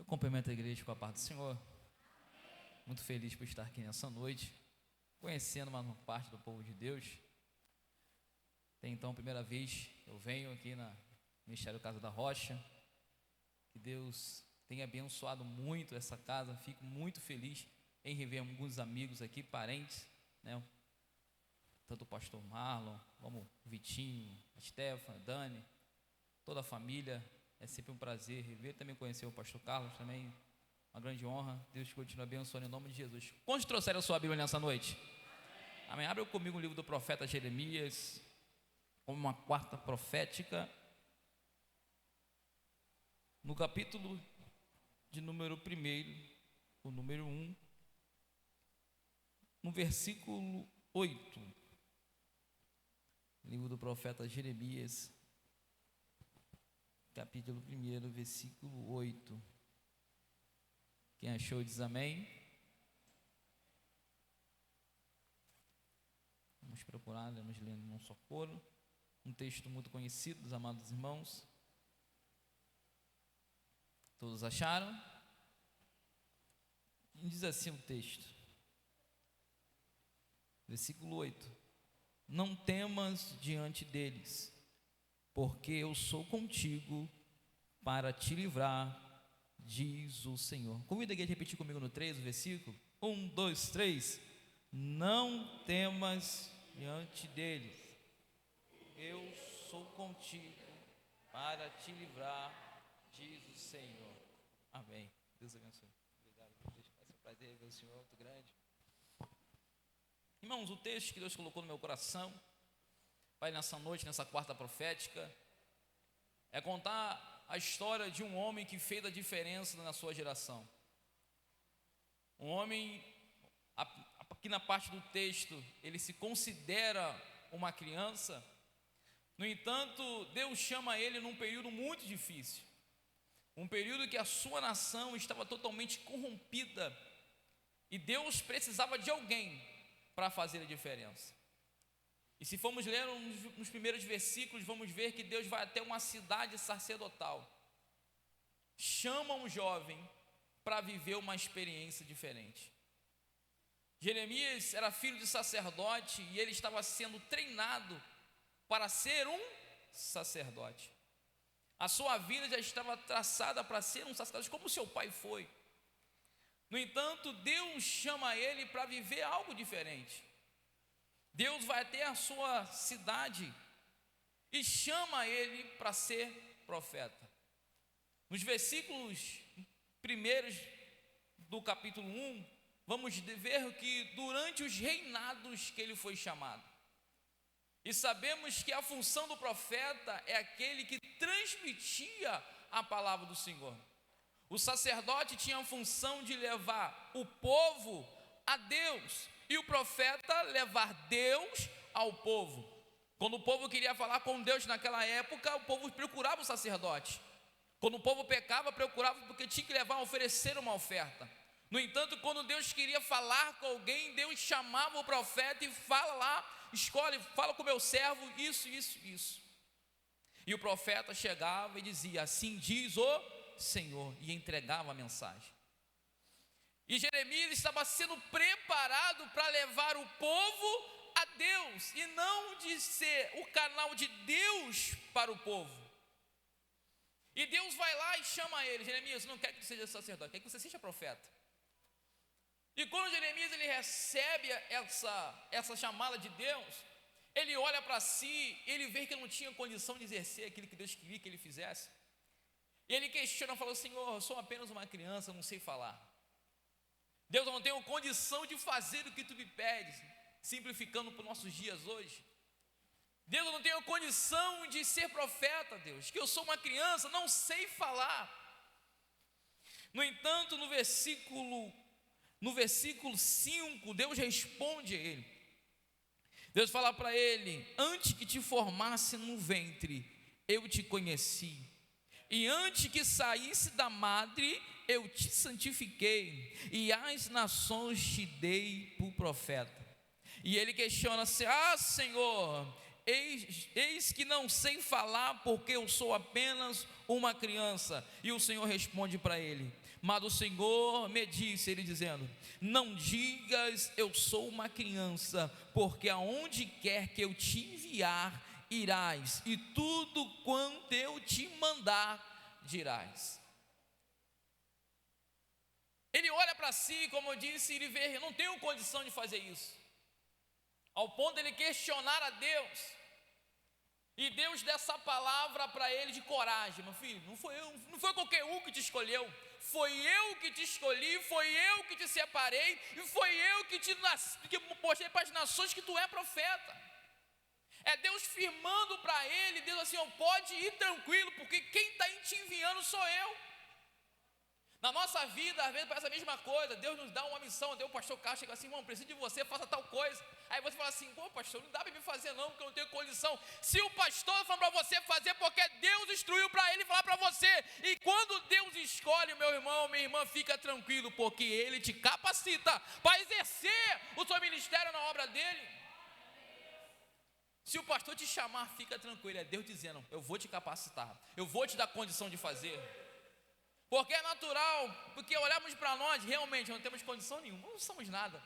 Eu cumprimento a igreja com a paz do Senhor. Muito feliz por estar aqui nessa noite, conhecendo uma parte do povo de Deus. Tem então a primeira vez eu venho aqui na Ministério Casa da Rocha. Que Deus tenha abençoado muito essa casa. Fico muito feliz em rever alguns amigos aqui, parentes, né? Tanto o pastor Marlon, como o Vitinho, a Stefan, a Dani, toda a família. É sempre um prazer rever. Também conhecer o pastor Carlos, também uma grande honra. Deus continue abençoando em nome de Jesus. Quantos trouxeram a sua Bíblia nessa noite? Amém. Abre comigo o livro do profeta Jeremias, como uma quarta profética, no capítulo de número 1, o número 1, no versículo 8. Livro do profeta Jeremias, capítulo 1, versículo 8. Quem achou diz amém. Vamos procurar, vamos lendo num só coro. Um texto muito conhecido dos amados irmãos. Todos acharam? E diz assim o texto, versículo 8: Não temas diante deles, porque eu sou contigo para te livrar, diz o Senhor. Convido a igreja a repetir comigo no 3, o versículo. 1, 2, 3. Não temas diante deles, eu sou contigo para te livrar, diz o Senhor. Amém. Deus abençoe. Obrigado, Deus. É um prazer ver o Senhor, muito grande. Irmãos, o texto que Deus colocou no meu coração, Pai, nessa noite, nessa quarta profética, é contar a história de um homem que fez a diferença na sua geração. Um homem, aqui na parte do texto, ele se considera uma criança. No entanto, Deus chama ele num período muito difícil, um período que a sua nação estava totalmente corrompida, e Deus precisava de alguém para fazer a diferença. E se formos ler nos primeiros versículos, vamos ver que Deus vai até uma cidade sacerdotal, chama um jovem para viver uma experiência diferente. Jeremias era filho de sacerdote e ele estava sendo treinado para ser um sacerdote. A sua vida já estava traçada para ser um sacerdote, como seu pai foi. No entanto, Deus chama ele para viver algo diferente. Deus vai até a sua cidade e chama ele para ser profeta. Nos versículos primeiros do capítulo 1, vamos ver que durante os reinados que ele foi chamado, e sabemos que a função do profeta é aquele que transmitia a palavra do Senhor. O sacerdote tinha a função de levar o povo a Deus, e o profeta levar Deus ao povo. Quando o povo queria falar com Deus naquela época, o povo procurava o sacerdote. Quando o povo pecava, procurava, porque tinha que levar a oferecer uma oferta. No entanto, quando Deus queria falar com alguém, Deus chamava o profeta e fala lá, escolhe, fala com o meu servo, isso. E o profeta chegava e dizia, assim diz o Senhor, e entregava a mensagem. E Jeremias estava sendo preparado para levar o povo a Deus, e não de ser o canal de Deus para o povo. E Deus vai lá e chama ele, Jeremias, não quer que você seja sacerdote, quer que você seja profeta. E quando Jeremias ele recebe essa chamada de Deus, ele olha para si, ele vê que ele não tinha condição de exercer aquilo que Deus queria que ele fizesse. E ele questiona, falou, Senhor, eu sou apenas uma criança, eu não sei falar. Deus, eu não tenho condição de fazer o que tu me pedes, simplificando para os nossos dias hoje. Deus, eu não tenho condição de ser profeta, Deus, que eu sou uma criança, não sei falar. No entanto, no versículo 5, Deus responde a ele. Deus fala para ele, antes que te formasse no ventre, eu te conheci. E antes que saísse da madre, eu te santifiquei, e às nações te dei por profeta. E ele questiona-se, Senhor, eis que não sei falar, porque eu sou apenas uma criança. E o Senhor responde para ele: mas o Senhor me disse, ele dizendo: não digas eu sou uma criança, porque aonde quer que eu te enviar, irás, e tudo quanto eu te mandar, dirás. Ele olha para si, como eu disse, ele vê: eu não tenho condição de fazer isso, ao ponto de ele questionar a Deus, e Deus dá essa palavra para ele de coragem: meu filho, não foi qualquer um que te escolheu, foi eu que te escolhi, foi eu que te separei, e foi eu que mostrei para as nações que tu é profeta. É Deus firmando para ele, Deus assim: ó, pode ir tranquilo, porque quem está te enviando sou eu. Na nossa vida, às vezes parece a mesma coisa. Deus nos dá uma missão. Deus, o pastor Carlos chega assim: irmão, preciso de você, faça tal coisa. Aí você fala assim: pô, pastor, não dá para me fazer não, porque eu não tenho condição. Se o pastor fala para você fazer, porque Deus instruiu para ele falar para você. E quando Deus escolhe, meu irmão, minha irmã, fica tranquilo, porque Ele te capacita para exercer o seu ministério na obra dEle. Se o pastor te chamar, fica tranquilo, é Deus dizendo: eu vou te capacitar, eu vou te dar condição de fazer. Porque é natural, porque olhamos para nós, realmente não temos condição nenhuma, não somos nada.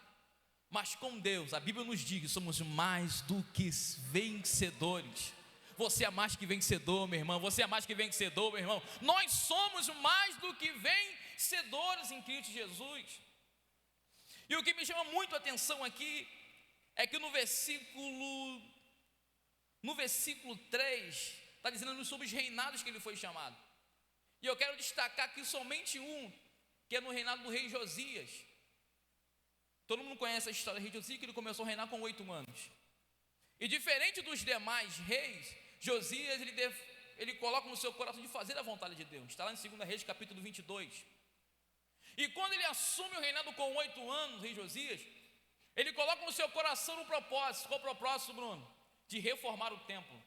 Mas com Deus, a Bíblia nos diz que somos mais do que vencedores. Você é mais que vencedor, meu irmão. Você é mais que vencedor, meu irmão. Nós somos mais do que vencedores em Cristo Jesus. E o que me chama muito a atenção aqui é que no versículo 3 está dizendo sobre os reinados que ele foi chamado. E eu quero destacar aqui somente um, que é no reinado do rei Josias. Todo mundo conhece a história do rei Josias, que ele começou a reinar com 8 anos. E diferente dos demais reis, Josias, ele coloca no seu coração de fazer a vontade de Deus. Está lá em 2 Reis, capítulo 22. E quando ele assume o reinado com 8 anos, o rei Josias, ele coloca no seu coração um propósito. Qual o propósito, Bruno? De reformar o templo.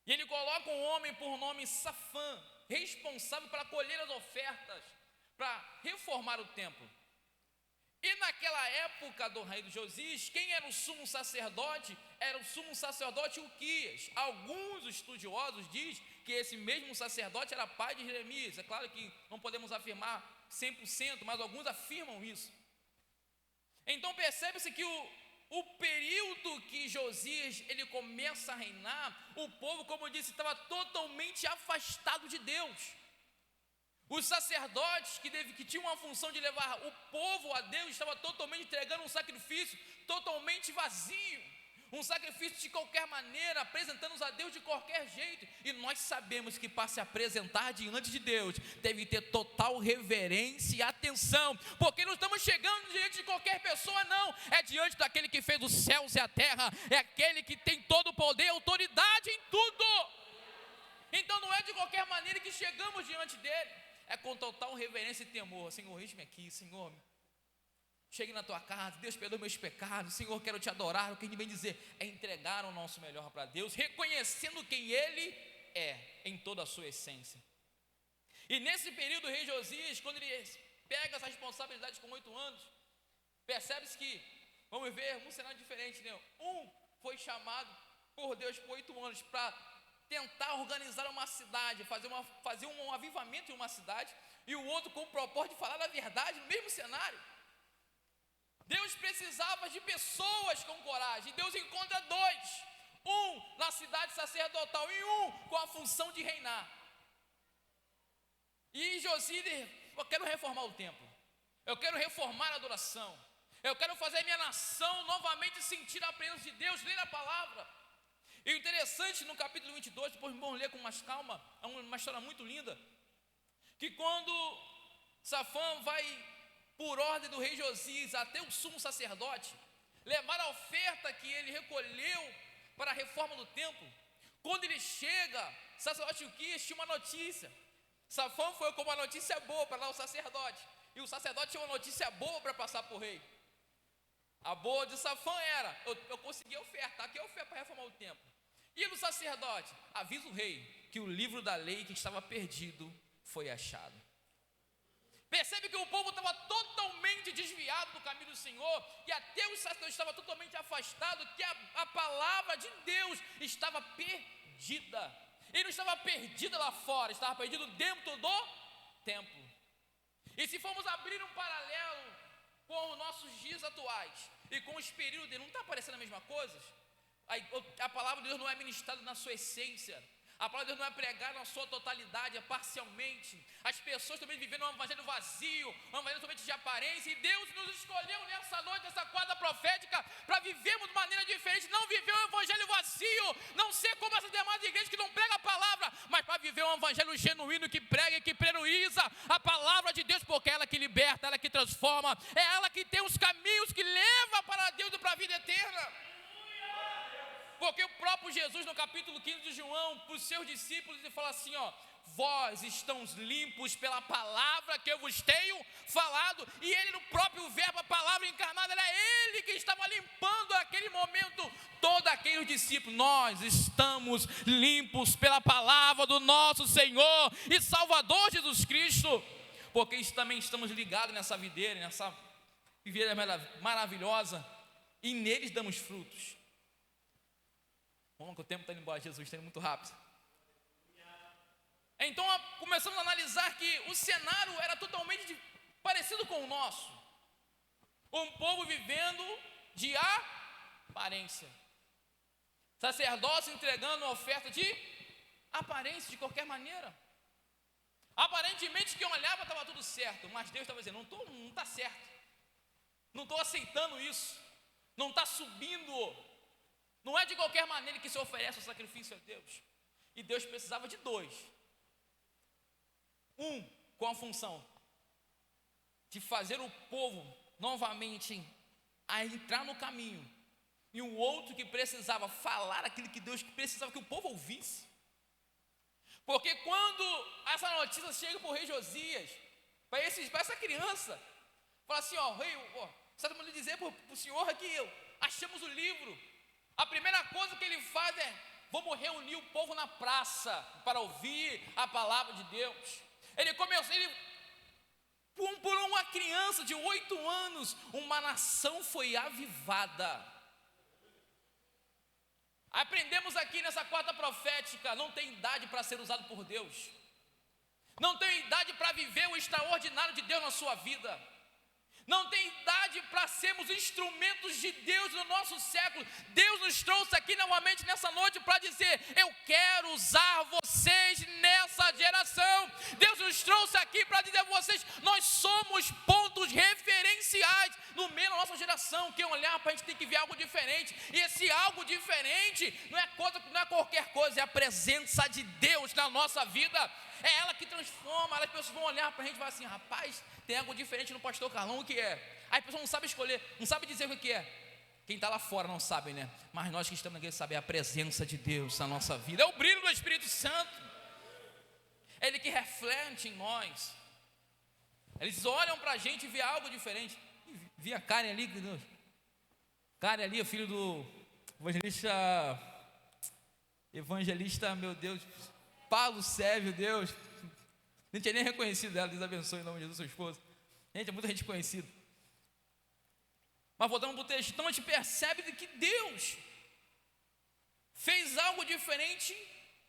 E ele coloca um homem por nome Safã, responsável para colher as ofertas, para reformar o templo. E naquela época do rei Josias, quem era o sumo sacerdote? Era o sumo sacerdote Uquias. Alguns estudiosos dizem que esse mesmo sacerdote era pai de Jeremias. É claro que não podemos afirmar 100%, mas alguns afirmam isso. Então percebe-se que o período que Josias ele começa a reinar, o povo, como eu disse, estava totalmente afastado de Deus. Os sacerdotes que tinham uma função de levar o povo a Deus, estavam totalmente entregando um sacrifício totalmente vazio, um sacrifício de qualquer maneira, apresentando-os a Deus de qualquer jeito. E nós sabemos que para se apresentar diante de Deus, deve ter total reverência e atenção, porque não estamos chegando diante de qualquer pessoa, não, é diante daquele que fez os céus e a terra, é aquele que tem todo o poder e autoridade em tudo. Então não é de qualquer maneira que chegamos diante dele, é com total reverência e temor. Senhor, eis-me aqui, Senhor, chegue na tua casa, Deus perdoa meus pecados, Senhor, quero te adorar. O que ele vem dizer é entregar o nosso melhor para Deus, reconhecendo quem Ele é, em toda a sua essência. E nesse período, o rei Josias, quando ele pega essa responsabilidade com 8 anos, percebe-se que, vamos ver, um cenário diferente, né? Um foi chamado por Deus por 8 anos para tentar organizar uma cidade, fazer um avivamento em uma cidade, e o outro com o propósito de falar a verdade no mesmo cenário. Deus precisava de pessoas com coragem. Deus encontra 2, um na cidade sacerdotal e um com a função de reinar. E Josias: eu quero reformar o templo, eu quero reformar a adoração, eu quero fazer minha nação novamente sentir a presença de Deus, ler a palavra. E o interessante, no capítulo 22, depois vamos ler com mais calma, é uma história muito linda, que quando Safã vai, por ordem do rei Josias, até o sumo sacerdote, levar a oferta que ele recolheu para a reforma do templo, quando ele chega, o sacerdote Uquias tinha uma notícia. Safã foi com uma notícia boa para lá o sacerdote, e o sacerdote tinha uma notícia boa para passar para o rei. A boa de Safã era: eu consegui a oferta, aqui é a oferta para reformar o templo. E no sacerdote: avisa o rei que o livro da lei que estava perdido foi achado. Percebe que o povo estava totalmente desviado do caminho do Senhor, e até os sacerdotes estavam totalmente afastados, que a palavra de Deus estava perdida. E não estava perdida lá fora, estava perdido dentro do templo. E se formos abrir um paralelo com os nossos dias atuais e com os períodos dele, não está parecendo a mesma coisa? A palavra de Deus não é ministrada na sua essência. A palavra de Deus não é pregada na sua totalidade, é parcialmente. As pessoas também vivendo um evangelho vazio, um evangelho somente de aparência. E Deus nos escolheu nessa noite, nessa quadra profética, para vivermos de maneira diferente. Não viver um evangelho vazio, não ser como essas demais igrejas que não pregam a palavra, mas para viver um evangelho genuíno que prega e que prioriza a palavra de Deus, porque é ela que liberta, ela que transforma, é ela que tem os caminhos que leva para Deus e para a vida eterna. Porque o próprio Jesus, no capítulo 15 de João, para os seus discípulos, ele fala assim, ó: vós estão limpos pela palavra que eu vos tenho falado. E ele, no próprio verbo, a palavra encarnada, era ele que estava limpando naquele momento todos aqueles discípulos. Nós estamos limpos pela palavra do nosso Senhor e Salvador Jesus Cristo, porque isso também estamos ligados nessa videira, nessa videira maravilhosa, e neles damos frutos. Vamos que o tempo está indo embora, Jesus está indo muito rápido. Então começamos a analisar que o cenário era totalmente parecido com o nosso. Um povo vivendo de aparência. Sacerdócio entregando uma oferta de aparência, de qualquer maneira. Aparentemente quem olhava estava tudo certo, mas Deus estava dizendo, não está certo. Não estou aceitando isso. Não está subindo. Não é de qualquer maneira que se oferece o sacrifício a Deus. E Deus precisava de dois. Um com a função de fazer o povo novamente a entrar no caminho. E o outro que precisava falar aquilo que Deus precisava que o povo ouvisse. Porque quando essa notícia chega para o rei Josias, para essa criança, fala assim, ó, rei, você está me dizer para o senhor que achamos o livro. A primeira coisa que ele faz é: vamos reunir o povo na praça para ouvir a palavra de Deus. Por uma criança de 8 anos, uma nação foi avivada. Aprendemos aqui nessa quarta profética: não tem idade para ser usado por Deus. Não tem idade para viver o extraordinário de Deus na sua vida. Não tem idade para sermos instrumentos de Deus no nosso século. Deus nos trouxe aqui novamente nessa noite para dizer: eu quero usar vocês nessa geração. Deus nos trouxe aqui para dizer a vocês: nós somos pontos referenciais no meio da nossa geração. Quem olhar para a gente tem que ver algo diferente. E esse algo diferente não é qualquer coisa, é a presença de Deus na nossa vida. É ela que transforma. As pessoas vão olhar para a gente e falar assim: rapaz, tem algo diferente no pastor Carlão, o que é? Aí a pessoa não sabe escolher, não sabe dizer o que é. Quem está lá fora não sabe, né? Mas nós que estamos aqui sabemos a presença de Deus na nossa vida. É o brilho do Espírito Santo. É Ele que reflete em nós. Eles olham para a gente e vê algo diferente. Vi a Karen ali, Karen ali, o filho do evangelista, meu Deus, Paulo Sérgio, Deus, não tinha nem reconhecido ela. Deus abençoe em nome de Jesus, sua esposa. Gente, é muita gente conhecida. Mas voltando para o texto, então a gente percebe que Deus fez algo diferente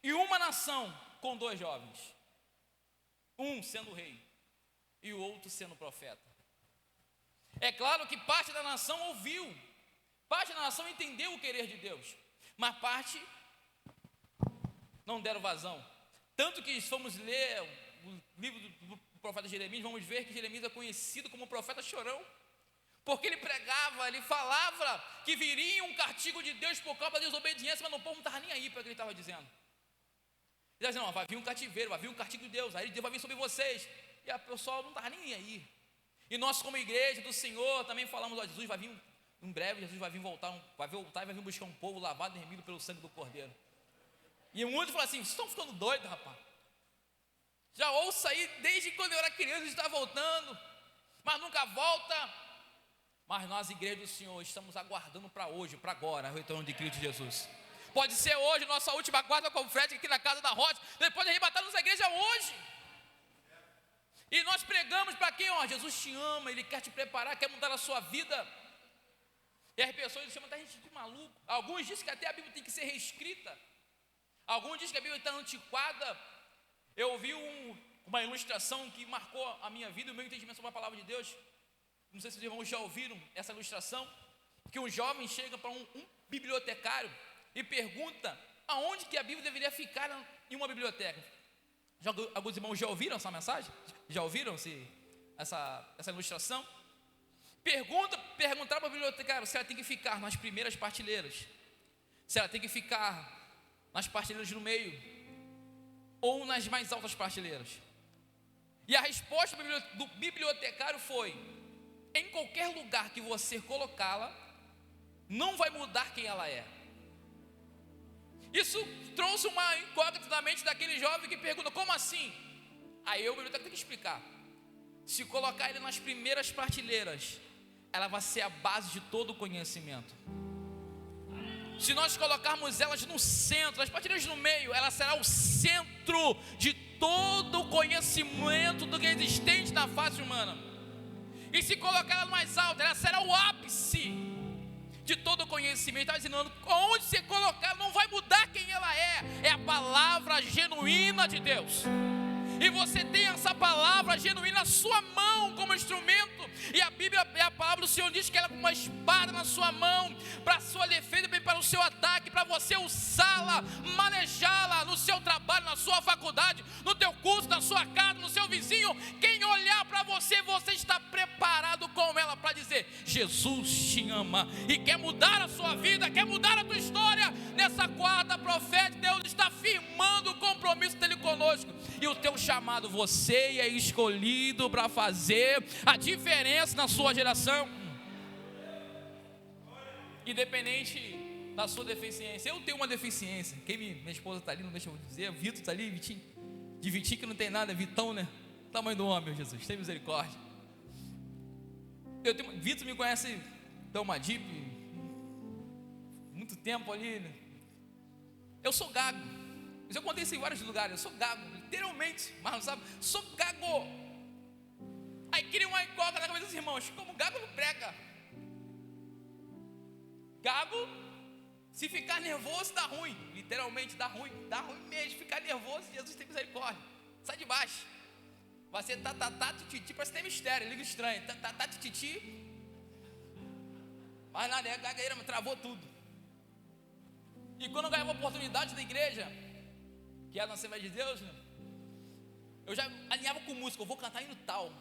em uma nação com 2 jovens, um sendo rei e o outro sendo profeta. É claro que parte da nação ouviu, parte da nação entendeu o querer de Deus, mas parte não deram vazão. Tanto que se formos ler o livro do profeta Jeremias, vamos ver que Jeremias é conhecido como profeta chorão, porque ele pregava, ele falava que viria um castigo de Deus por causa da desobediência, mas o povo não estava nem aí para o que ele estava dizendo. Ele dizia: não, vai vir um cativeiro, vai vir um castigo de Deus, aí Deus vai vir sobre vocês. E a pessoa não estava nem aí. E nós, como igreja do Senhor, também falamos: ó, Jesus vai vir em breve, Jesus vai vir voltar e vai vir buscar um povo lavado e remido pelo sangue do Cordeiro. E muitos falam assim: vocês estão ficando doidos, rapaz. Já ouço aí desde quando eu era criança, está voltando, mas nunca volta. Mas nós, igreja do Senhor, estamos aguardando para hoje, para agora, o retorno de Cristo Jesus. Pode ser hoje, nossa última guarda confrética aqui na Casa da Rocha, depois de arrebatar nossa igreja hoje. E nós pregamos para quem? Jesus te ama, Ele quer te preparar, quer mudar a sua vida. E as pessoas chamam a gente de maluco. Alguns dizem que até a Bíblia tem que ser reescrita. Alguns dizem que a Bíblia está antiquada. Eu ouvi uma ilustração que marcou a minha vida e o meu entendimento sobre a palavra de Deus. Não sei se os irmãos já ouviram essa ilustração. Que um jovem chega para um bibliotecário e pergunta aonde que a Bíblia deveria ficar em uma biblioteca. Alguns irmãos já ouviram essa mensagem? Já ouviram essa ilustração? Perguntar para o bibliotecário se ela tem que ficar nas primeiras partilheiras, se ela tem que ficar nas partilheiras no meio ou nas mais altas partilheiras. E a resposta do bibliotecário foi: em qualquer lugar que você colocá-la, não vai mudar quem ela é. Isso trouxe uma incógnita na mente daquele jovem que pergunta: como assim? Aí o bibliotecário tem que explicar. Se colocar ele nas primeiras partilheiras, ela vai ser a base de todo o conhecimento. Se nós colocarmos elas no centro, as partilheiras no meio, ela será o centro de todo o conhecimento do que é existente na face humana. E se colocar ela mais alta, ela será o ápice de todo o conhecimento. Está dizendo, onde você colocar, não vai mudar quem ela é. É a palavra genuína de Deus. E você tem essa palavra genuína na sua mão como instrumento. E a Bíblia, a palavra do Senhor diz que ela é como uma espada na sua mão, para a sua defesa, bem para o seu ataque, para você usá-la, manejá-la no seu trabalho, na sua faculdade, no teu curso, na sua casa, no seu vizinho. Quem olhar para você, você está preparado com ela para dizer: Jesus te ama e quer mudar a sua vida, quer mudar a tua história. Nessa quarta profética, Deus está firmando o compromisso dele conosco. E o teu chamado, você é escolhido para fazer a diferença na sua geração, independente da sua deficiência. Eu tenho uma deficiência. Minha esposa está ali, não deixa eu dizer. Vitor está ali, Vitinho. De Vitinho que não tem nada, é Vitão, né? Tamanho do homem, Jesus, tem misericórdia. Vitor me conhece, Toma Deep, muito tempo ali, né? Eu sou gago. Eu contei isso em vários lugares. Eu sou gago, literalmente, mas não sabe, sou gago. Aí cria uma incógnita na cabeça dos irmãos: como gago não prega? Gago, se ficar nervoso dá ruim. Literalmente dá ruim mesmo. Ficar nervoso, Jesus tem misericórdia. Sai de baixo. Vai ser tatatá, tititi, parece que tem mistério, liga estranho. Tatatá, tititi. Mas nada, é gagueira, travou tudo. E quando eu ganhei uma oportunidade da igreja, que era na Assembleia de Deus, né? Eu já alinhava com música, eu vou cantar hino tal.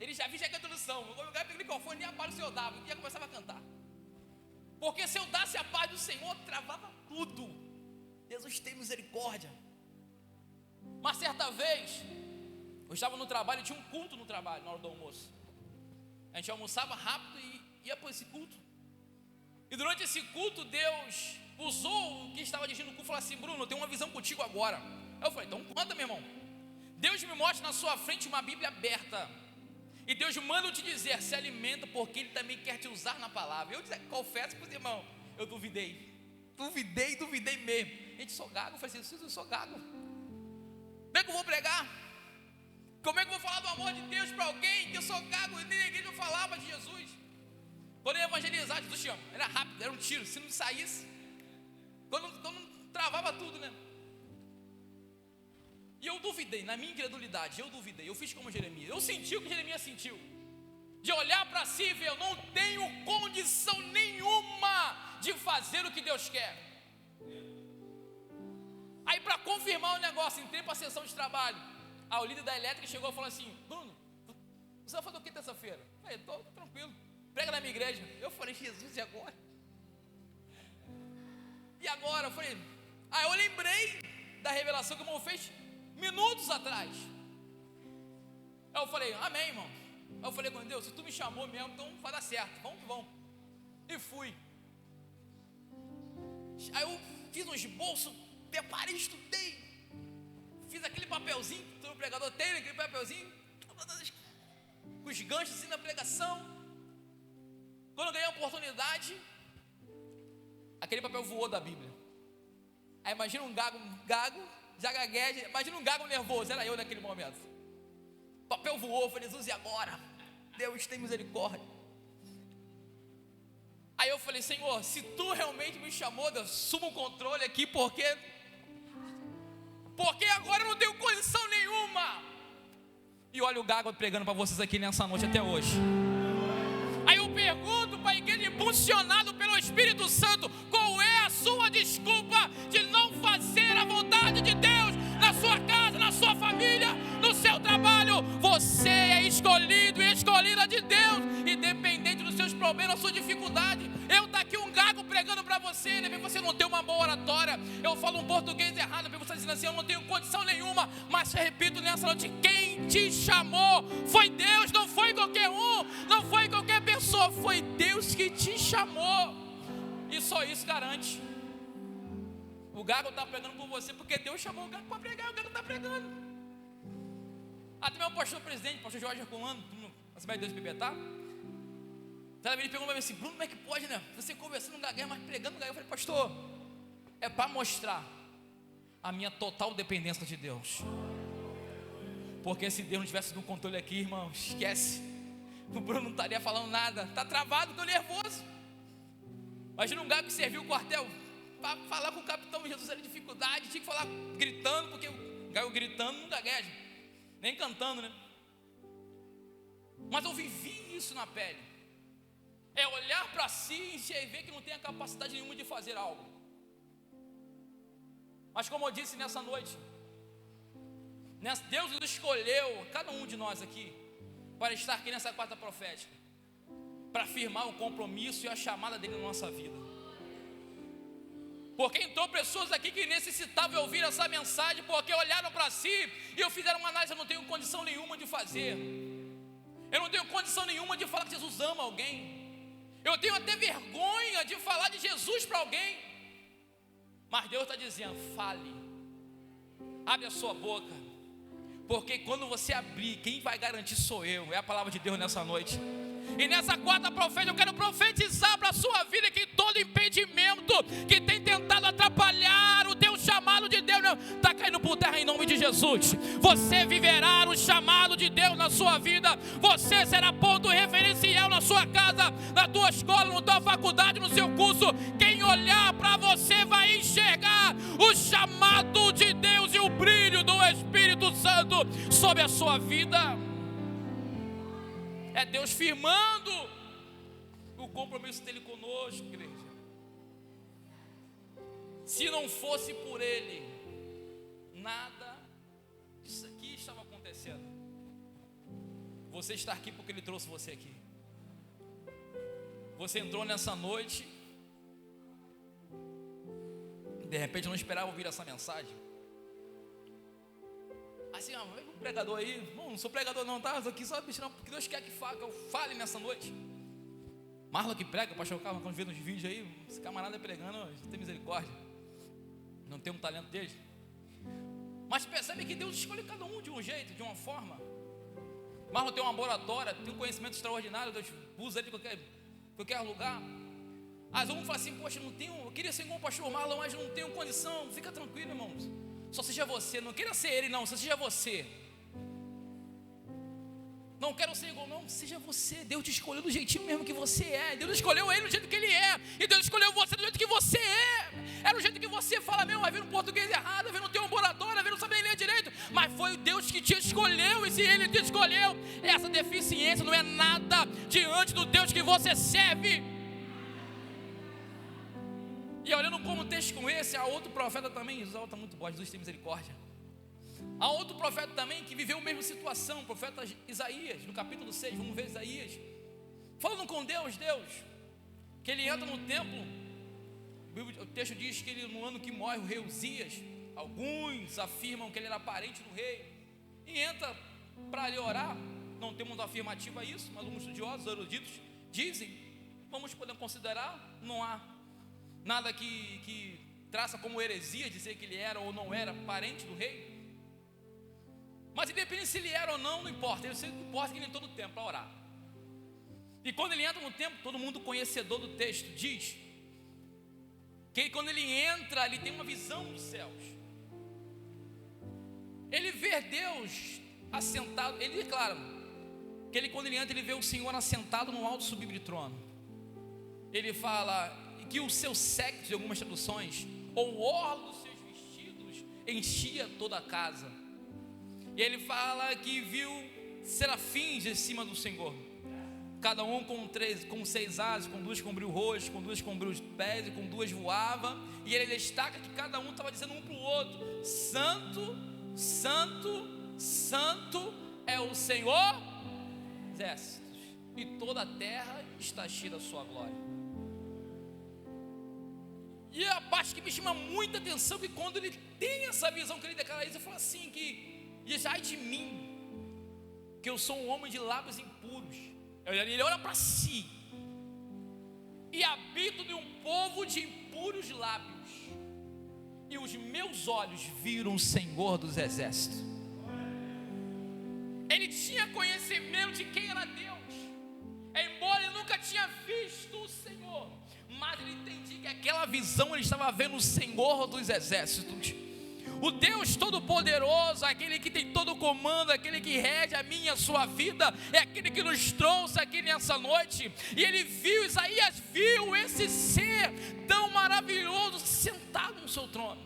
Ele já viu a introdução. Eu peguei o microfone e a paz do Senhor dava. E já começava a cantar. Porque se eu dasse a paz do Senhor, travava tudo. Jesus tem misericórdia. Mas certa vez, eu estava no trabalho, tinha um culto no trabalho, na hora do almoço. A gente almoçava rápido e ia para esse culto. E durante esse culto, Deus usou o que estava dirigindo o culto e falou assim: Bruno, eu tenho uma visão contigo agora. Eu falei: então conta, meu irmão. Deus me mostra na sua frente uma Bíblia aberta. E Deus manda eu te dizer: se alimenta, porque Ele também quer te usar na palavra. Eu confesso para os irmãos, eu duvidei mesmo. Gente, sou gago. Eu falei assim: eu sou gago. Como é que eu vou pregar? Como é que eu vou falar do amor de Deus para alguém que eu sou gago? E nem a igreja não falava de Jesus. Quando eu ia evangelizar, Jesus te ama. Era rápido, era um tiro. Se não saísse, quando travava tudo, né? E eu duvidei, na minha incredulidade, eu duvidei. Eu fiz como Jeremias. Eu senti o que Jeremias sentiu, de olhar para si e ver: eu não tenho condição nenhuma de fazer o que Deus quer. Aí, para confirmar o negócio, entrei para a sessão de trabalho. O líder da elétrica chegou e falou assim: Bruno, você vai fazer o que terça-feira? Eu falei: estou tranquilo, prega na minha igreja. Eu falei: Jesus, e agora? E agora? Eu falei: eu lembrei da revelação que o irmão fez minutos atrás. Aí eu falei: amém, irmão. Aí eu falei com Deus: se tu me chamou mesmo, então vai dar certo, vamos que vamos. E fui. Aí eu fiz um esboço, preparei, estudei, fiz aquele papelzinho que todo pregador tem, aquele papelzinho com os ganchos assim na pregação. Quando eu ganhei a oportunidade, aquele papel voou da Bíblia. Aí imagina um gago, já gagueja. Imagina um gago nervoso, era eu naquele momento. O papel voou, eu falei, Jesus, e agora? Deus tem misericórdia. Aí eu falei, Senhor, se tu realmente me chamou, Deus, assuma o controle aqui, porque agora eu não tenho condição nenhuma. E olha o Gago pregando para vocês aqui nessa noite até hoje. Aí eu pergunto para a igreja, impulsionado pelo Espírito Santo, qual é a sua desculpa de não fazer a vontade de Deus na sua casa, na sua família, no seu trabalho? Você é escolhido e escolhida de Deus, independente dos seus problemas, da sua dificuldade. Eu daqui um Gago pregando para você, de repente você não tem uma boa oratória, eu falo um português errado, você está dizendo assim, eu não tenho condição nenhuma, mas te repito nessa noite, quem te chamou foi Deus, não foi qualquer um, não foi qualquer pessoa, foi Deus que te chamou, e só isso garante. O Gago está pregando por você, porque Deus chamou o Gago para pregar, o Gago está pregando. Até meu pastor presidente, pastor Jorge Herculano, Assembleia de Deus Pibetar, ele perguntou para mim assim, Bruno, como é que pode, né? Você conversando no gagueiro, mas pregando no gagueiro. Eu falei, pastor, é para mostrar a minha total dependência de Deus. Porque se Deus não tivesse no controle aqui, irmão, esquece. O Bruno não estaria falando nada, está travado, estou nervoso. Imagina um gago que serviu o quartel, para falar com o capitão Jesus era dificuldade, tinha que falar gritando, porque o gago gritando não gagueja, nem cantando, né? Mas eu vivi isso na pele. É olhar para si e ver que não tem a capacidade nenhuma de fazer algo. Mas como eu disse nessa noite, Deus nos escolheu, cada um de nós aqui, para estar aqui nessa quarta profética, para firmar o compromisso e a chamada dele na nossa vida. Porque entrou pessoas aqui que necessitavam ouvir essa mensagem, porque olharam para si e fizeram uma análise, eu não tenho condição nenhuma de fazer. Eu não tenho condição nenhuma de falar que Jesus ama alguém. Eu tenho até vergonha de falar de Jesus para alguém. Mas Deus está dizendo, fale, abre a sua boca, porque quando você abrir, quem vai garantir sou eu. É a palavra de Deus nessa noite. E nessa quarta profecia eu quero profetizar para a sua vida que todo impedimento que tem tentado atrapalhar o teu chamado de Deus está caindo por terra em nome de Jesus. Você viverá o chamado de Deus na sua vida. Você será ponto referencial na sua casa, na tua escola, na tua faculdade, no seu curso. Quem olhar para você vai enxergar o chamado de Deus e o brilho do Espírito Santo sobre a sua vida. É Deus firmando o compromisso dele conosco, igreja. Se não fosse por ele, nada disso aqui estava acontecendo. Você está aqui porque ele trouxe você aqui. Você entrou nessa noite, de repente não esperava ouvir essa mensagem. Assim, vem um pregador aí. Não sou pregador não, tá? Estou aqui só mexendo, porque Deus quer que eu fale nessa noite. Marlon que prega, o pastor Carlos, quando vê nos vídeos aí, esse camarada pregando, não tem misericórdia. Não tem um talento dele. Mas percebe que Deus escolhe cada um de um jeito, de uma forma. Marlon tem uma oratória, tem um conhecimento extraordinário, Deus usa ele em qualquer lugar. Às vezes um fala assim, poxa, eu queria ser igual o pastor Marlon, mas não tenho condição. Fica tranquilo, irmãos. Só seja você, não queira ser ele não, só seja você. Não quero ser igual não, seja você. Deus te escolheu do jeitinho mesmo que você é. Deus escolheu ele do jeito que ele é. E Deus escolheu você do jeito que você é. É do jeito que você fala mesmo, vai vir um português errado, vai vir não ter um orador, vai vir não saber ler direito. Mas foi Deus que te escolheu, e se ele te escolheu, essa deficiência não é nada diante do Deus que você serve. E olhando como texto como esse, há outro profeta também, exalta muito bom, Jesus tem misericórdia. Há outro profeta também que viveu a mesma situação, o profeta Isaías, no capítulo 6, vamos ver Isaías, falando com Deus, que ele entra no templo, o texto diz que ele, no ano que morre o rei Uzias, alguns afirmam que ele era parente do rei, e entra para lhe orar, não temos uma afirmativa a isso, mas alguns estudiosos, eruditos, dizem, vamos poder considerar, não há nada que traça como heresia dizer que ele era ou não era parente do rei. Mas independente se ele era ou não, não importa. Ele sempre importa que ele entrou no templo para orar. E quando ele entra no templo, todo mundo conhecedor do texto diz que quando ele entra, ele tem uma visão dos céus. Ele vê Deus assentado, ele declara que ele, quando ele entra, ele vê o Senhor assentado no alto sublime de trono. Ele fala que o seu séquito, de algumas traduções, ou o orlo dos seus vestidos, enchia toda a casa. E ele fala que viu serafins em cima do Senhor, cada um com 6 asas, com 2 cobriu o rosto, com 2 cobriu os pés, e com 2 voava. E ele destaca que cada um estava dizendo um para o outro: Santo, Santo, Santo é o Senhor dos exércitos, e toda a terra está cheia da sua glória. E a parte que me chama muita atenção é que quando ele tem essa visão, que ele declara isso, ele fala assim, que diz: ai de mim, que eu sou um homem de lábios impuros. Ele olha para si, e habito de um povo de impuros lábios, e os meus olhos viram o Senhor dos exércitos. Ele tinha conhecimento de quem era Deus, embora ele nunca tinha visto o Senhor, mas ele entendia que aquela visão ele estava vendo o Senhor dos exércitos, o Deus Todo-Poderoso, aquele que tem todo o comando, aquele que rege a minha e a sua vida, é aquele que nos trouxe aqui nessa noite. E ele viu, Isaías viu esse ser tão maravilhoso sentado no seu trono,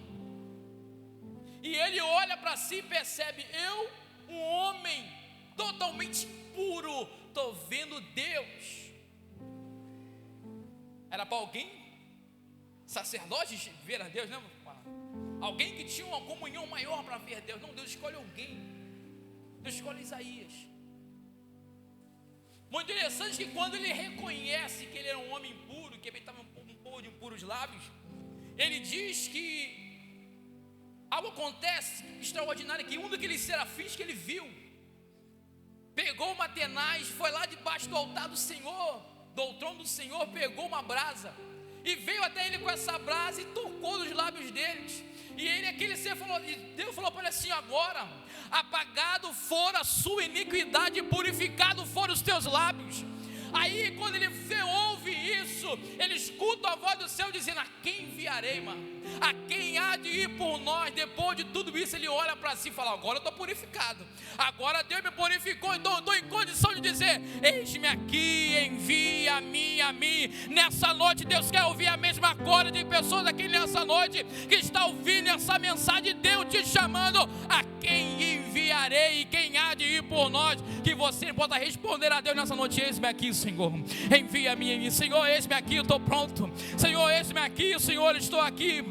e ele olha para si e percebe: eu, um homem totalmente puro, estou vendo Deus. Era para alguém, sacerdote, ver a Deus, não? Alguém que tinha uma comunhão maior para ver Deus. Não, Deus escolhe alguém. Deus escolhe Isaías. Muito interessante que quando ele reconhece que ele era um homem impuro, que ele estava um povo de impuros lábios, ele diz que algo acontece extraordinário, que um daqueles serafins que ele viu pegou uma tenaz, foi lá debaixo do altar do Senhor, do trono do Senhor, pegou uma brasa e veio até ele com essa brasa e tocou nos lábios deles. E ele, aquele ser, falou, e Deus falou para ele assim: agora, apagado for a sua iniquidade, e purificado foram os teus lábios. Aí quando ele ouve isso, ele escuta a voz do céu dizendo: a quem enviarei, mano? A quem há de ir por nós? Depois de tudo isso, ele olha para si e fala: agora eu estou purificado, agora Deus me purificou, então eu estou em condição de dizer: eis-me aqui, envia-me a mim. Nessa noite Deus quer ouvir a mesma coisa de pessoas aqui nessa noite, que está ouvindo essa mensagem, Deus te chamando: a quem enviarei e quem há de ir por nós? Que você possa responder a Deus nessa noite: eis-me aqui, Senhor, envia-me, Senhor, eis-me aqui, eu estou pronto, Senhor, eis-me aqui, Senhor, estou aqui,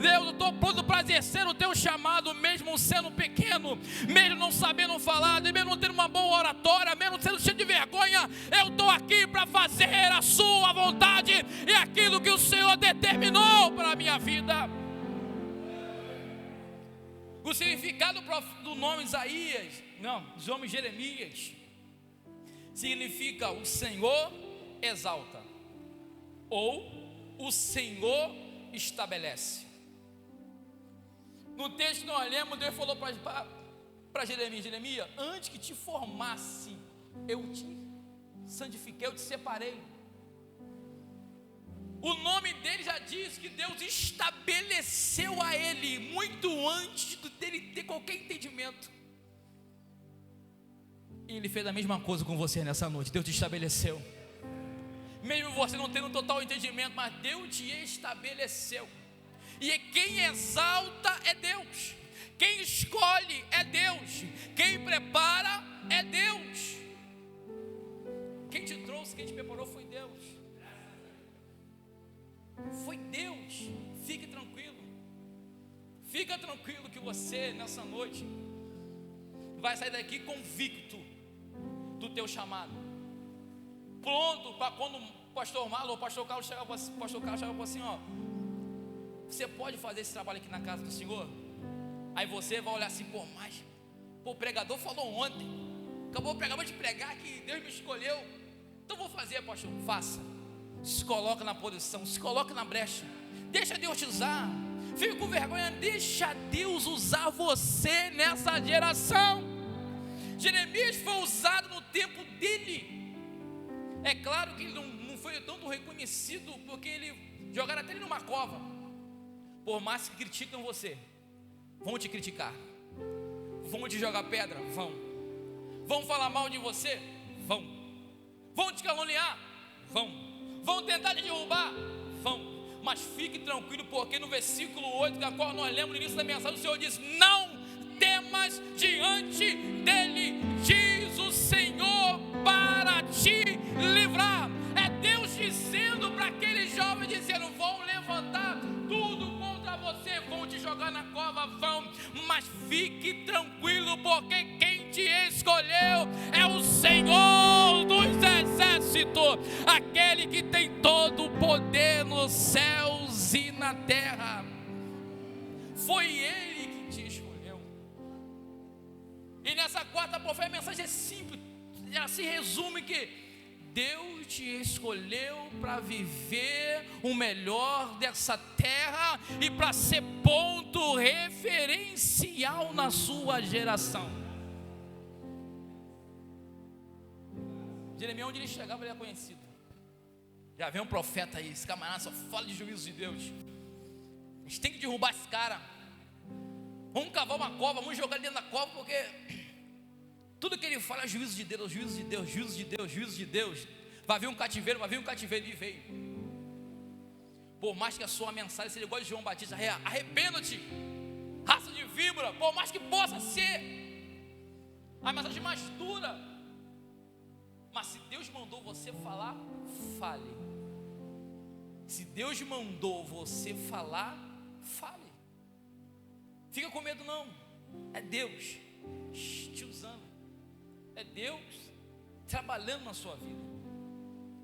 Deus, eu estou pronto para exercer o teu chamado, mesmo sendo pequeno, mesmo não sabendo falar, mesmo não tendo uma boa oratória, mesmo sendo cheio de vergonha, eu estou aqui para fazer a sua vontade e aquilo que o Senhor determinou para a minha vida. O significado do nome Isaías, não, dos nomes Jeremias, significa o Senhor exalta, ou o Senhor estabelece. No texto que nós lemos, Deus falou para Jeremias: Jeremias, antes que te formasse, eu te santifiquei, eu te separei. O nome dele já diz que Deus estabeleceu a ele muito antes dele ter qualquer entendimento. E ele fez a mesma coisa com você nessa noite. Deus te estabeleceu, mesmo você não tendo total entendimento, mas Deus te estabeleceu. E quem exalta é Deus, quem escolhe é Deus, quem prepara é Deus. Quem te trouxe, quem te preparou foi Deus. Foi Deus. Fique tranquilo. Fica tranquilo que você nessa noite vai sair daqui convicto do teu chamado, pronto para quando o pastor Marlon ou o pastor Carlos chegar assim: ó, você pode fazer esse trabalho aqui na casa do Senhor? Aí você vai olhar assim: pô, mas o pregador falou ontem, acabou o pregador de pregar que Deus me escolheu, então vou fazer, pastor. Faça, se coloca na posição, se coloca na brecha, deixa Deus te usar. Fica com vergonha, deixa Deus usar você nessa geração. Jeremias foi usado no tempo dele. É claro que ele não foi tanto reconhecido, porque ele jogaram até ele numa cova. Por mais que criticam você, vão te criticar, vão te jogar pedra, vão. Vão falar mal de você? Vão. Vão te caluniar? Vão. Vão tentar te derrubar? Vão. Mas fique tranquilo, porque no versículo 8, da qual nós lemos no início da mensagem, o Senhor diz: não temas diante dele, diz o Senhor, para te livrar. É Deus dizendo para aquele jovem, dizendo: vão levantar tudo contra você, vão te jogar na cova, vão, mas fique tranquilo, porque quem te escolheu é o Senhor dos exércitos, aquele que tem todo o poder nos céus e na terra. Foi Ele que te escolheu. E nessa quarta profecia a mensagem é simples, ela se resume que Deus te escolheu para viver o melhor dessa terra e para ser ponto referencial na sua geração. Jeremias, onde ele chegava, ele era conhecido. Já vem um profeta aí, esse camarada só fala de juízo de Deus. A gente tem que derrubar esse cara. Vamos cavar uma cova, vamos jogar ele dentro da cova, porque tudo que ele fala é juízo de Deus, juízo de Deus, juízo de Deus, juízo de Deus. Vai vir um cativeiro, e veio. Por mais que a sua mensagem seja igual de João Batista: arrependa-te, raça de víbora. Por mais que possa ser a mensagem mais dura, mas se Deus mandou você falar, fale. Se Deus mandou você falar, fale. Fica com medo não. É Deus te usando. É Deus trabalhando na sua vida.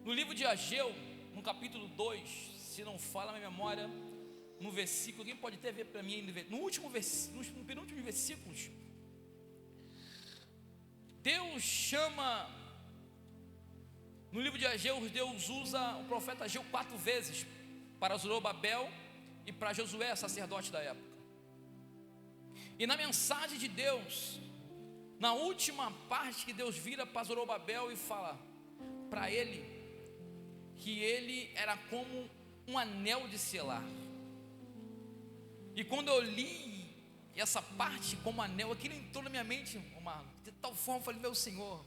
No livro de Ageu, no capítulo 2, se não fala a minha memória, no versículo, alguém pode até ver para mim, no último versículo, no penúltimo versículos, Deus chama, no livro de Ageu, Deus usa o profeta Ageu 4 vezes, para Zorobabel e para Josué, sacerdote da época. E na mensagem de Deus, na última parte que Deus vira para Zorobabel e fala para ele, que ele era como um anel de selar. E quando eu li essa parte como anel, aquilo entrou na minha mente de tal forma, eu falei: meu Senhor,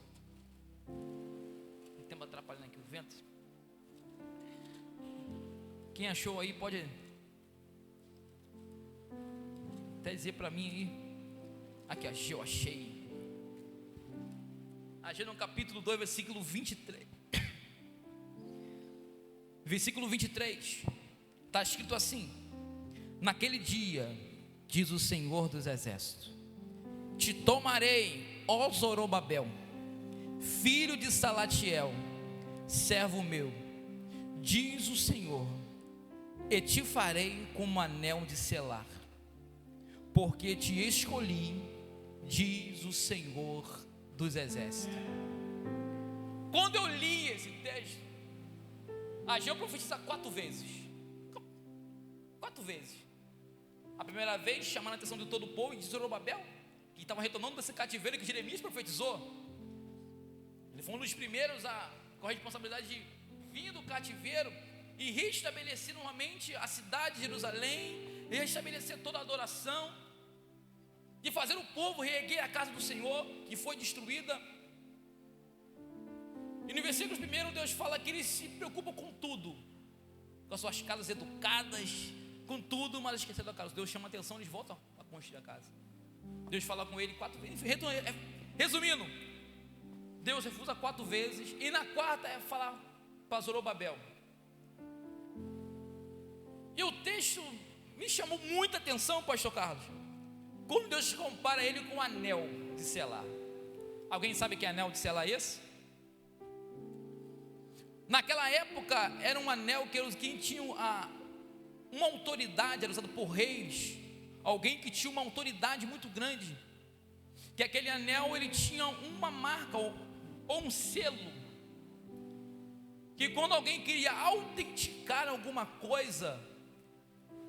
tem tempo atrapalhando aqui o vento. Quem achou aí pode até dizer para mim aí. Aqui, eu achei. Ageu no capítulo 2, versículo 23. Versículo 23, está escrito assim: naquele dia, diz o Senhor dos exércitos, te tomarei, ó Zorobabel, filho de Salatiel, servo meu, diz o Senhor, e te farei como anel de selar, porque te escolhi, diz o Senhor dos exércitos. Quando eu li esse texto, Ageu profetiza 4 vezes. 4 vezes. A primeira vez chamando a atenção de todo o povo, de Zorobabel, que estava retornando desse cativeiro que Jeremias profetizou. Ele foi um dos primeiros com a responsabilidade de vir do cativeiro e restabelecer novamente a cidade de Jerusalém, e restabelecer toda a adoração, de fazer o povo reerguer a casa do Senhor, que foi destruída. E no versículo 1, Deus fala que Ele se preocupa com tudo, com as suas casas educadas, com tudo, mas esquecendo da casa. Deus chama a atenção, eles voltam a construir a casa. Deus fala com ele 4 vezes. Resumindo, Deus refusa 4 vezes, e na quarta é falar para Zorobabel. E o texto me chamou muita atenção, pastor Carlos, quando Deus compara ele com um anel de selar. Alguém sabe que anel de selar é esse? Naquela época era um anel que tinha uma autoridade, era usado por reis, alguém que tinha uma autoridade muito grande, que aquele anel ele tinha uma marca ou um selo, que quando alguém queria autenticar alguma coisa,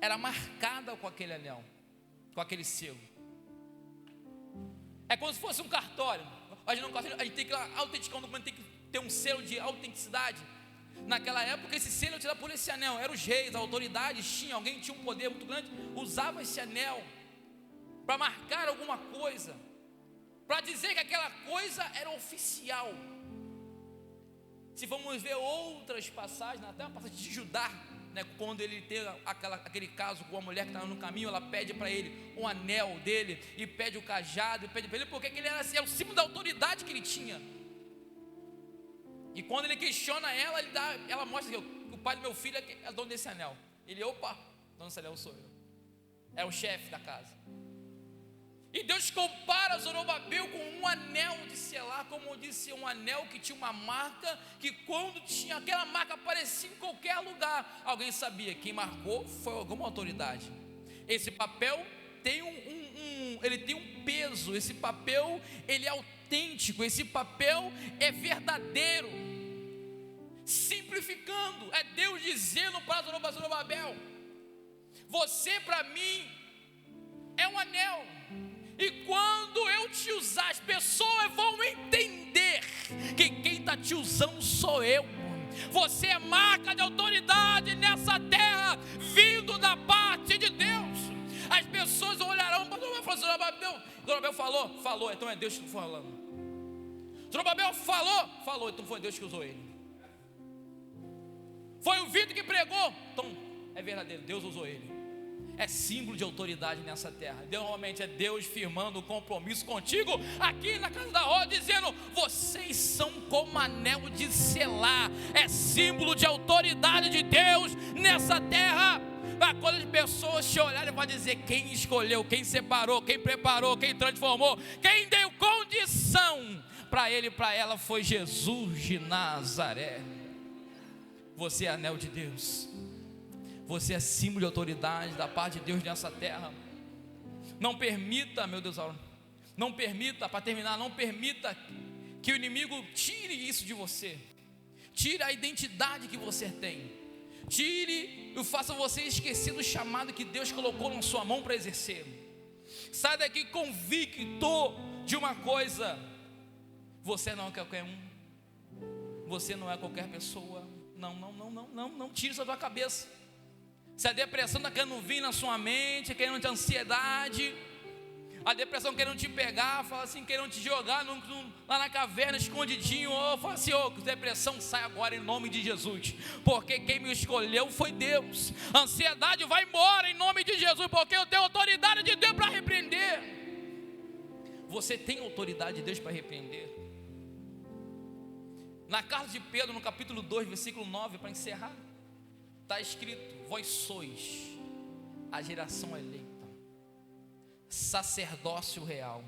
era marcada com aquele anel, com aquele selo. É como se fosse um cartório. A gente tem que autenticar um documento, tem que ter um selo de autenticidade. Naquela época esse selo era tirado por esse anel. Eram os reis, as autoridades, alguém tinha um poder muito grande, usava esse anel para marcar alguma coisa. para dizer que aquela coisa era oficial. Se vamos ver outras passagens, até uma passagem de Judá, né, quando ele tem aquele caso com a mulher que estava no caminho, ela pede para ele um anel dele, e pede o cajado, e pede para ele, porque ele era o símbolo da autoridade que ele tinha. E quando ele questiona ela, ela mostra que o pai do meu filho é dono desse anel. Ele, opa, dono desse anel sou eu. É o chefe da casa. E Deus compara Zorobabel com um anel de selar, como eu disse, um anel que tinha uma marca, que quando tinha aquela marca aparecia em qualquer lugar, alguém sabia, quem marcou foi alguma autoridade. Esse papel tem ele tem um peso, esse papel ele é autêntico, esse papel é verdadeiro. Simplificando, é Deus dizendo para Zorobabel: você para mim é um anel, e quando eu te usar, as pessoas vão entender que quem está te usando sou eu. Você é marca de autoridade nessa terra, vindo da parte de Deus. As pessoas olharão para Zorobabel falou, então é Deus que está falando. Zorobabel falou, então foi Deus que usou ele. Foi o Vitor que pregou, então é verdadeiro, Deus usou ele. É símbolo de autoridade nessa terra. Normalmente é Deus firmando um compromisso contigo aqui na casa da roda, dizendo: vocês são como anel de selar. É símbolo de autoridade de Deus nessa terra. Quando as pessoas te olharem, vai dizer: quem escolheu, quem separou, quem preparou, quem transformou, quem deu condição para ele e para ela foi Jesus de Nazaré. Você é anel de Deus. Você é símbolo de autoridade da parte de Deus nessa terra. Não permita, meu Deus, não permita, para terminar, não permita que o inimigo tire isso de você. Tire a identidade que você tem. Tire e faça você esquecer do chamado que Deus colocou na sua mão para exercer. Sai daqui convicto de uma coisa: você não é qualquer um. Você não é qualquer pessoa. Não tire isso da tua cabeça. Se a depressão está querendo vir na sua mente, querendo te ansiedade, a depressão querendo te pegar, fala assim, querendo te jogar lá na caverna, escondidinho, fala assim: depressão, sai agora em nome de Jesus, porque quem me escolheu foi Deus. Ansiedade, vai embora em nome de Jesus, porque eu tenho autoridade de Deus para repreender. Você tem autoridade de Deus para repreender. Na carta de Pedro, no capítulo 2, versículo 9, para encerrar, está escrito: vós sois a geração eleita, sacerdócio real,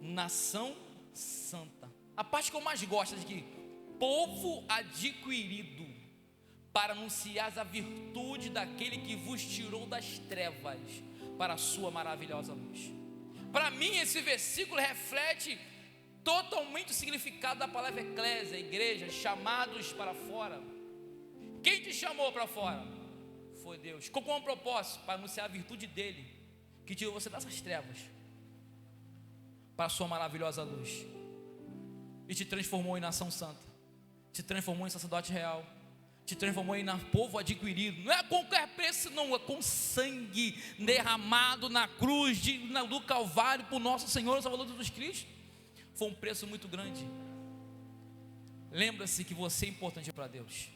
nação santa. A parte que eu mais gosto é de que povo adquirido, para anunciar a virtude daquele que vos tirou das trevas para a sua maravilhosa luz. Para mim esse versículo reflete totalmente o significado da palavra eclésia, igreja, chamados para fora. Quem te chamou para fora? Foi Deus. Com um propósito, para anunciar a virtude dele, que tirou você dessas trevas para a sua maravilhosa luz, e te transformou em nação santa, te transformou em sacerdote real, te transformou em povo adquirido. Não é com qualquer preço, não, é com sangue derramado na cruz do Calvário por nosso Senhor e Salvador Jesus Cristo. Foi um preço muito grande. Lembra-se que você é importante para Deus,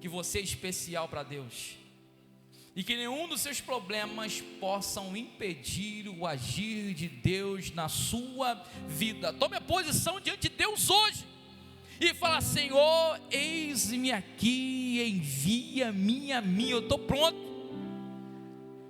que você é especial para Deus, e que nenhum dos seus problemas possam impedir o agir de Deus na sua vida. Tome a posição diante de Deus hoje e fala: Senhor, eis-me aqui, envia-me a mim, eu estou pronto.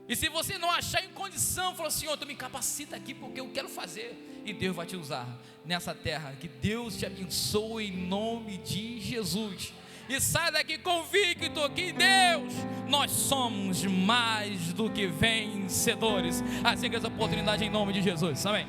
E se você não achar em condição, fala: Senhor, tu me capacita aqui porque eu quero fazer. E Deus vai te usar nessa terra. Que Deus te abençoe em nome de Jesus. E sai daqui convicto que em Deus nós somos mais do que vencedores. Assim que essa oportunidade em nome de Jesus. Amém.